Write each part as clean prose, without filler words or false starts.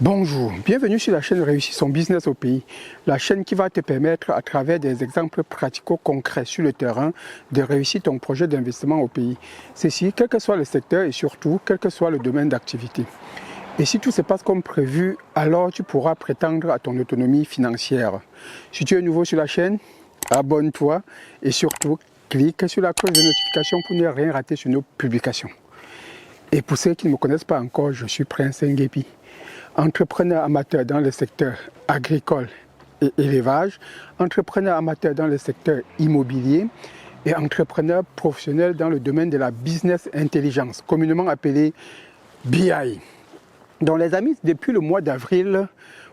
Bonjour, bienvenue sur la chaîne Réussir son business au pays, la chaîne qui va te permettre à travers des exemples pratico-concrets sur le terrain de réussir ton projet d'investissement au pays. Ceci, quel que soit le secteur et surtout, quel que soit le domaine d'activité. Et si tout se passe comme prévu, alors tu pourras prétendre à ton autonomie financière. Si tu es nouveau sur la chaîne, abonne-toi et surtout, clique sur la cloche de notification pour ne rien rater sur nos publications. Et pour ceux qui ne me connaissent pas encore, je suis Prince Nguépi, entrepreneur amateur dans le secteur agricole et élevage, entrepreneur amateur dans le secteur immobilier et entrepreneur professionnel dans le domaine de la business intelligence, communément appelé BI. Donc les amis, depuis le mois d'avril,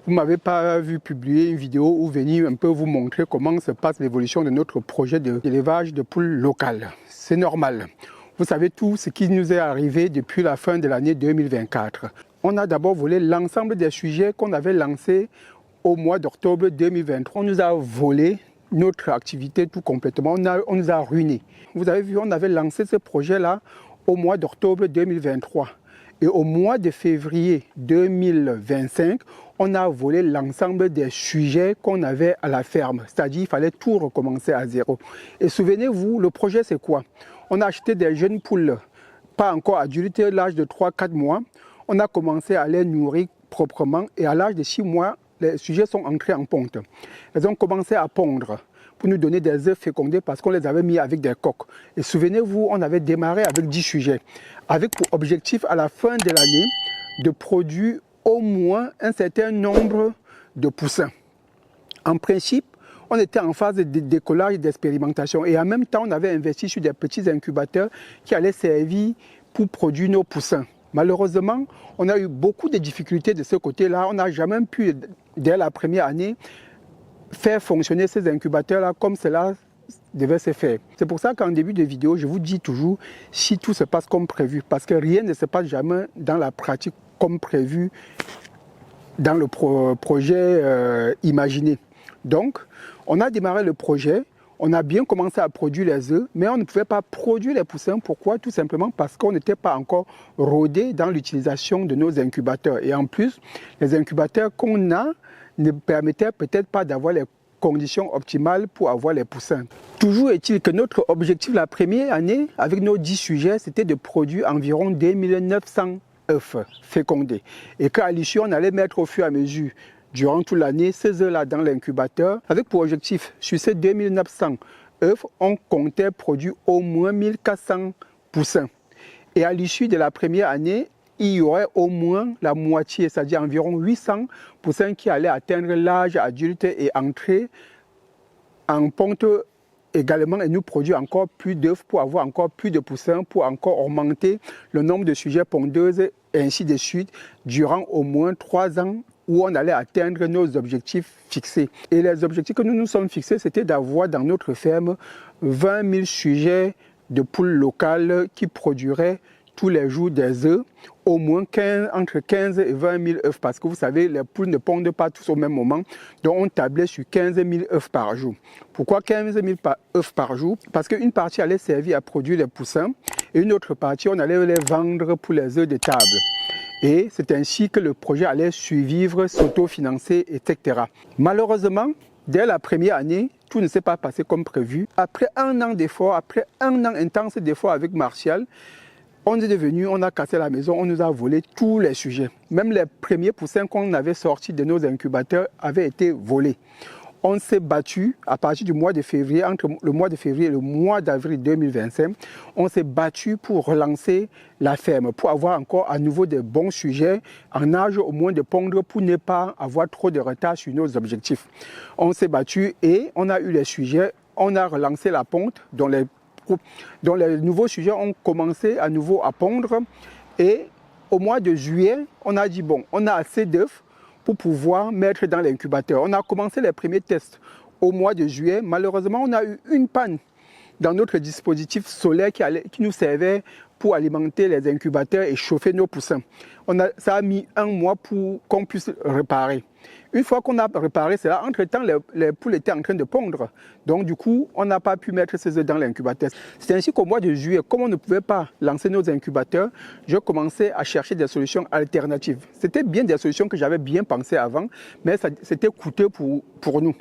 vous ne m'avez pas vu publier une vidéo ou venir un peu vous montrer comment se passe l'évolution de notre projet d'élevage de poules locales. C'est normal. Vous savez tout ce qui nous est arrivé depuis la fin de l'année 2024. On a d'abord volé l'ensemble des sujets qu'on avait lancés au mois d'octobre 2023. On nous a volé notre activité tout complètement. On nous a ruinés. Vous avez vu, on avait lancé ce projet-là au mois d'octobre 2023. Et au mois de février 2025, on a volé l'ensemble des sujets qu'on avait à la ferme. C'est-à-dire qu'il fallait tout recommencer à zéro. Et souvenez-vous, le projet c'est quoi? On a acheté des jeunes poules, pas encore adultes, l'âge de 3-4 mois. On a commencé à les nourrir proprement et à l'âge de 6 mois, les sujets sont entrés en ponte. Elles ont commencé à pondre pour nous donner des œufs fécondés parce qu'on les avait mis avec des coques. Et souvenez-vous, on avait démarré avec 10 sujets, avec pour objectif à la fin de l'année de produire au moins un certain nombre de poussins. En principe, on était en phase de décollage et d'expérimentation et en même temps, on avait investi sur des petits incubateurs qui allaient servir pour produire nos poussins. Malheureusement, on a eu beaucoup de difficultés de ce côté-là. On n'a jamais pu, dès la première année, faire fonctionner ces incubateurs-là comme cela devait se faire. C'est pour ça qu'en début de vidéo, je vous dis toujours si tout se passe comme prévu, parce que rien ne se passe jamais dans la pratique comme prévu dans le projet imaginé. Donc, on a démarré le projet, on a bien commencé à produire les œufs, mais on ne pouvait pas produire les poussins. Pourquoi? Tout simplement parce qu'on n'était pas encore rodé dans l'utilisation de nos incubateurs. Et en plus, les incubateurs qu'on a ne permettaient peut-être pas d'avoir les conditions optimales pour avoir les poussins. Toujours est-il que notre objectif la première année, avec nos 10 sujets, c'était de produire environ 2900 œufs fécondés. Et qu'à l'issue, on allait mettre au fur et à mesure durant toute l'année, ces œufs-là dans l'incubateur, avec pour objectif, sur ces 2900 œufs, on comptait produire au moins 1400 poussins. Et à l'issue de la première année, il y aurait au moins la moitié, c'est-à-dire environ 800 poussins qui allaient atteindre l'âge adulte et entrer en ponte également et nous produire encore plus d'œufs pour avoir encore plus de poussins, pour encore augmenter le nombre de sujets pondeuses et ainsi de suite durant au moins 3 ans où on allait atteindre nos objectifs fixés. Et les objectifs que nous nous sommes fixés, c'était d'avoir dans notre ferme 20 000 sujets de poules locales qui produiraient tous les jours des œufs, au moins entre 15 et 20 000 œufs, parce que vous savez, les poules ne pondent pas tous au même moment, donc on tablait sur 15 000 œufs par jour. Pourquoi 15 000 œufs par jour? Parce qu'une partie allait servir à produire les poussins, et une autre partie, on allait les vendre pour les œufs de table. Et c'est ainsi que le projet allait survivre, s'autofinancer, etc. Malheureusement, dès la première année, tout ne s'est pas passé comme prévu. Après un an d'efforts, après un an intense d'efforts avec Martial, on est devenu, on a cassé la maison, on nous a volé tous les sujets. Même les premiers poussins qu'on avait sortis de nos incubateurs avaient été volés. On s'est battu à partir du mois de février, entre le mois de février et le mois d'avril 2025, on s'est battu pour relancer la ferme, pour avoir encore à nouveau de bons sujets en âge au moins de pondre pour ne pas avoir trop de retard sur nos objectifs. On s'est battu et on a eu les sujets, on a relancé la ponte dont les nouveaux sujets ont commencé à nouveau à pondre et au mois de juillet, on a dit bon, on a assez d'œufs pour pouvoir mettre dans l'incubateur. On a commencé les premiers tests au mois de juillet. Malheureusement, on a eu une panne dans notre dispositif solaire qui nous servait pour alimenter les incubateurs et chauffer nos poussins. Ça a mis 1 mois pour qu'on puisse réparer. Une fois qu'on a réparé cela, entre-temps, les poules étaient en train de pondre. Donc, du coup, on n'a pas pu mettre ces œufs dans l'incubateur. C'est ainsi qu'au mois de juillet, comme on ne pouvait pas lancer nos incubateurs, je commençais à chercher des solutions alternatives. C'était bien des solutions que j'avais bien pensées avant, mais c'était coûteux pour nous.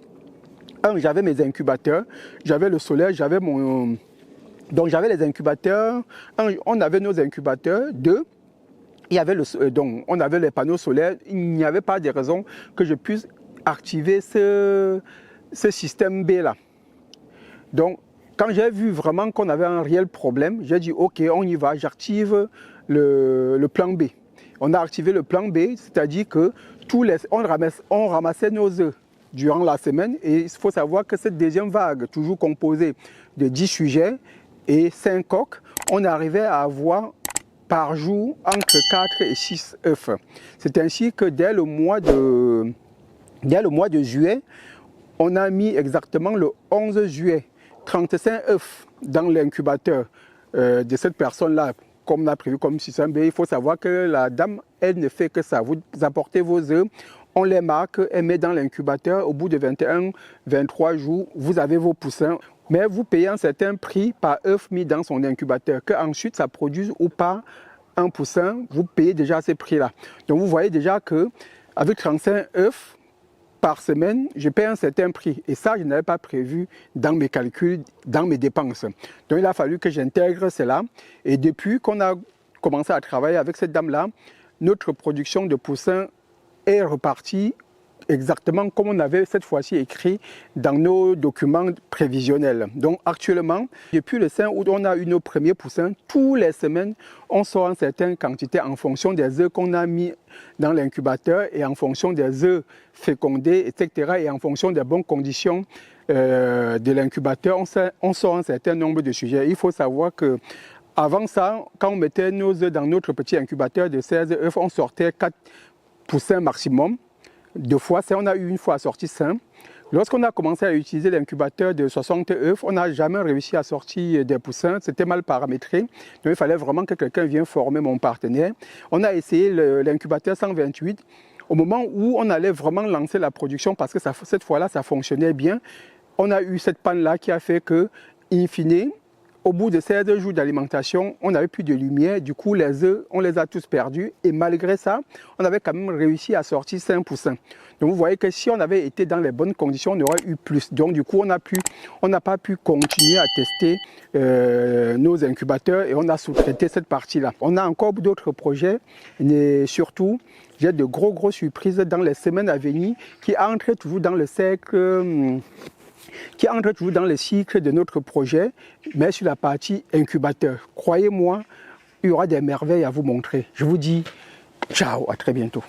J'avais mes incubateurs, j'avais le solaire, j'avais mon... Donc, j'avais les incubateurs. On avait nos incubateurs. 2, donc, on avait les panneaux solaires. Il n'y avait pas de raison que je puisse activer ce système B là. Donc, quand j'ai vu vraiment qu'on avait un réel problème, j'ai dit ok, on y va, j'active le plan B. On a activé le plan B, c'est-à-dire que on ramassait nos œufs durant la semaine, et il faut savoir que cette deuxième vague, toujours composée de 10 sujets et 5 coques, on arrivait à avoir par jour entre 4 et 6 œufs. C'est ainsi que dès le mois de juillet, on a mis exactement le 11 juillet 35 œufs dans l'incubateur de cette personne-là, comme on a prévu comme système B. Il faut savoir que la dame, elle ne fait que ça. Vous apportez vos œufs, on les marque, elle met dans l'incubateur. Au bout de 21-23 jours, vous avez vos poussins. Mais vous payez un certain prix par œuf mis dans son incubateur. Qu'ensuite ça produise ou pas un poussin, vous payez déjà ces prix-là. Donc vous voyez déjà qu'avec 35 œufs par semaine, je paye un certain prix. Et ça, je n'avais pas prévu dans mes calculs, dans mes dépenses. Donc il a fallu que j'intègre cela. Et depuis qu'on a commencé à travailler avec cette dame-là, notre production de poussins est repartie exactement comme on avait cette fois-ci écrit dans nos documents prévisionnels. Donc actuellement, depuis le 5 août, on a eu nos premiers poussins. Toutes les semaines, on sort une certaine quantité en fonction des œufs qu'on a mis dans l'incubateur et en fonction des œufs fécondés, etc. Et en fonction des bonnes conditions de l'incubateur, on sort un certain nombre de sujets. Il faut savoir que avant ça, quand on mettait nos œufs dans notre petit incubateur de 16 œufs, on sortait 4 poussins maximum. 2 fois, on a eu une fois sorti 5. Lorsqu'on a commencé à utiliser l'incubateur de 60 œufs, on n'a jamais réussi à sortir des poussins. C'était mal paramétré. Donc il fallait vraiment que quelqu'un vienne former mon partenaire. On a essayé l'incubateur 128. Au moment où on allait vraiment lancer la production, parce que cette fois-là, ça fonctionnait bien, on a eu cette panne-là qui a fait que, in fine, au bout de 16 jours d'alimentation, on n'avait plus de lumière. Du coup, les œufs, on les a tous perdus. Et malgré ça, on avait quand même réussi à sortir 5 poussins. Donc, vous voyez que si on avait été dans les bonnes conditions, on aurait eu plus. Donc, du coup, on n'a pas pu continuer à tester nos incubateurs et on a sous-traité cette partie-là. On a encore d'autres projets, mais surtout, j'ai de grosses surprises dans les semaines à venir qui entrent toujours dans le cercle... qui entre toujours dans le cycle de notre projet, mais sur la partie incubateur. Croyez-moi, il y aura des merveilles à vous montrer. Je vous dis ciao, à très bientôt.